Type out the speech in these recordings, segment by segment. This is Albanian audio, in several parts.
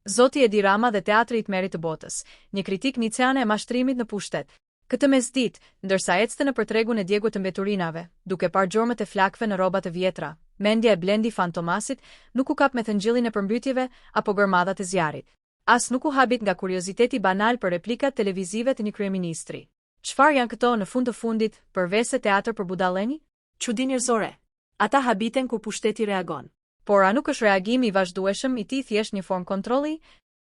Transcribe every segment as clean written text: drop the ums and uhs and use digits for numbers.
Zoti Edi Rama dhe Teatri i Tmerit të Botës, një kritik niceane e mashtrimit në pushtet. Këtë mesditë, ndërsa ecte nëpër tregun e djegut të mbeturinave, duke parë gjormët e flakëve në rroba të vjetra, mendja e Blendi Fan Tomasit nuk u kap me thëngjillin e përmbytjeve apo gërmadhat e zjarrit. As nuk u habit nga kurioziteti banal për replikat televizive të një kryeministri. Çfarë janë këto në fund të fundit, përveç se teatër për budallëni? Çudi njerëzore. Ata habiten kur pushteti reagon. Por a nuk është reagimi i vazhdueshëm i tij thjesht një formë kontrolli?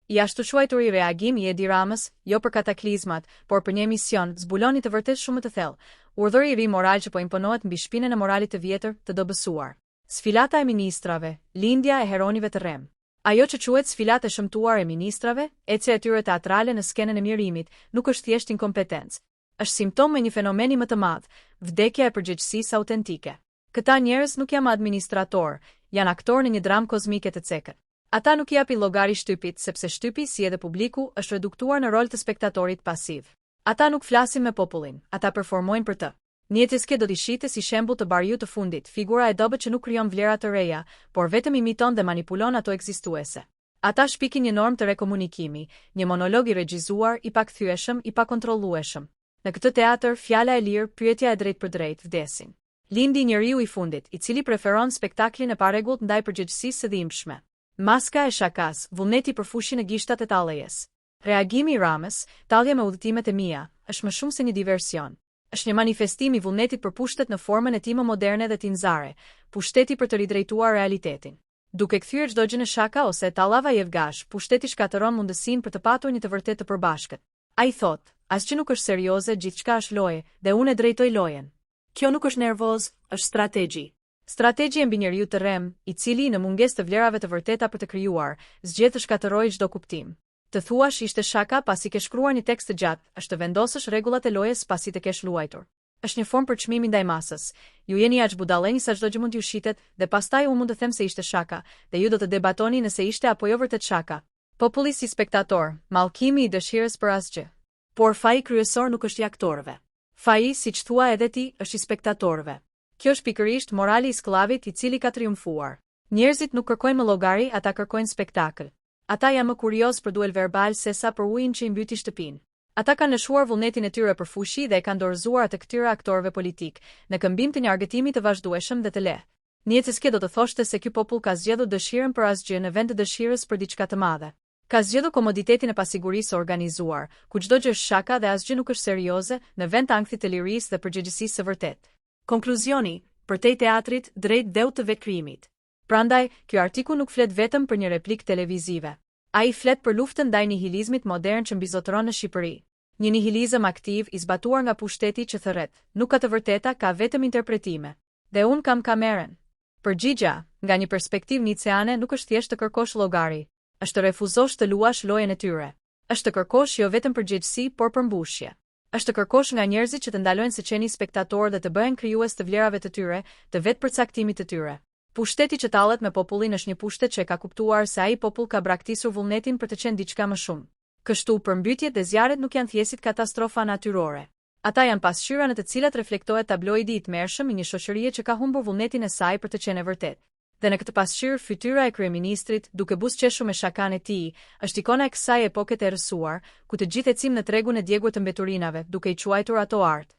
I ashtu quajturi reagimi i Edi Ramës, jo për kataklizmat, por për një mision, zbuloni të vërtet shumë të thellë, urdhëri i ri moral që po imponohet mbi shpinën e moralit të vjetër të dobësuar. Sfilata e ministrave, lindja e heronive të rrem. Ajo që quhet sfilatë e shëmtuar e ministrave, ecja e tyre teatrale në skenën e mjerimit, nuk është thjesht inkompetencë. Është simptom me një fenomeni më të madh, vdekja e përgjegjësisë autentike. Këta njerëz nuk janë administrator, janë aktor në një dramë kozmike të cekët. Ata nuk japin llogari shtypit, sepse shtypi, si edhe publiku, është reduktuar në rol të spektatorit pasiv. Ata nuk flasin me popullin, ata performojnë për të. Nietzsche do t'i shite si shembull të bariu të fundit, figura e dobët që nuk krijon vlera të reja, por vetëm imiton dhe manipulon ato ekzistuese. Ata shpikin një normë të rekomunikimi, një monolog i regjizuar, i pakthyeshëm, i pakontrollueshëm. Në këtë teatr, fjala e lirë, pyetja e drejtë për drejtë, vdesin. Lindi njeriu i fundit, i cili preferon spektaklin e parregullt ndaj përgjegjësisë së dhimbshme. Maska e shakas, vullneti për fushin e gishtat e tallejes. Reagimi i Ramës, tallje me udhëtimet e mia, është më shumë se një diversion. Është një manifestim i vullnetit për pushtet në formën e tij më moderne dhe tinzare, pushteti për të ridrejtuar realitetin. Duke kthyer çdo gjë në shaka ose tallava jevgash, pushteti shkatëron mundësinë për të patur një të vërtetë të përbashkët. Ai thotë, asgjë nuk është serioze, gjithçka është loje, dhe unë e drejtoj lojen. Kjo nuk është nervoz, është strategji. Strategji e mbi njeriu të rrem, i cili në mungesë të vlerave të vërteta për të krijuar, zgjedh të shkatërrojë çdo kuptim. Të thuash ishte shaka pasi ke shkruar një tekst të gjatë, është të vendosësh rregullat e lojës pasi të kesh luajtur. Është një formë përçmimi ndaj masës. Ju jeni aq budallëni sa çdo gjë mund t'ju shitet, dhe pastaj unë mund të them se ishte shaka, dhe ju do të debatoni nëse ishte apo jo vërtet shaka. Populli si spektator, mallkimi i dëshirës për asgjë. Por faji kryesor nuk është i aktorëve. Faji, siç thua edhe ti, është i spektatorëve. Kjo është pikërisht morali i skllavit i cili ka triumfuar. Njerëzit nuk kërkojnë më llogari, ata kërkojnë spektakël. Ata janë më kurioz për duel verbal sesa për ujin që i mbyti shtëpinë. Ata kanë lëshuar vullnetin e tyre për fushi dhe e kanë dorëzuar atë këtyre aktorëve politik, në këmbim të një argëtimi të vazhdueshëm dhe të lehtë. Nietzsche do të thoshte se ky popull ka zgjedhur dëshirën për asgjë në vend të dëshirës për diçka të madhe. Ka zgjedhur komoditetin e pasigurisë së organizuar, ku çdo gjë është shaka dhe asgjë nuk është serioze, në vend të ankthit të lirisë dhe përgjegjësisë së vërtetë. Konkluzioni, përtej teatrit, drejt dheut të vekrimit. Prandaj, ky artikull nuk flet vetëm për një replikë televizive. Ai flet për luftën ndaj nihilizmit modern që mbizotëron në Shqipëri. Një nihilizëm aktiv i zbatuar nga pushteti që thërret, nuk ka të vërteta, ka vetëm interpretime. Dhe unë kam kamerën. Përgjigja, nga një perspektivë niceane, nuk është thjesht të kërkosh llogari, është të refuzosh të luash lojën e tyre. Është të kërkosh jo vetëm përgjegjësi, por përmbushje. Është të kërkosh nga njerëzit që të ndalojnë se qeni spektator dhe të bëhen krijues të vlerave të tyre, të vetë përcaktimit të tyre. Pushteti që tallet me popullin është një pushtet që e ka kuptuar se ai popull ka braktisur vullnetin për të qenë diçka më shumë. Kështu përmbytjet dhe zjarret nuk janë thjesht katastrofa natyrore. Ata janë pasqyra në të cilat reflektohet tabloidi i tmerrshëm i një shoqërie që ka humbur vullnetin e saj për të qenë e vërtetë. Dhe në këtë pasqyrë fytyra e kryeministrit, duke buzëqeshur me shakan e tij, është ikona e kësaj epoke të errësuar, ku të gjithë ecim në tregun e djegur të mbeturinave, duke i quajtur ato art.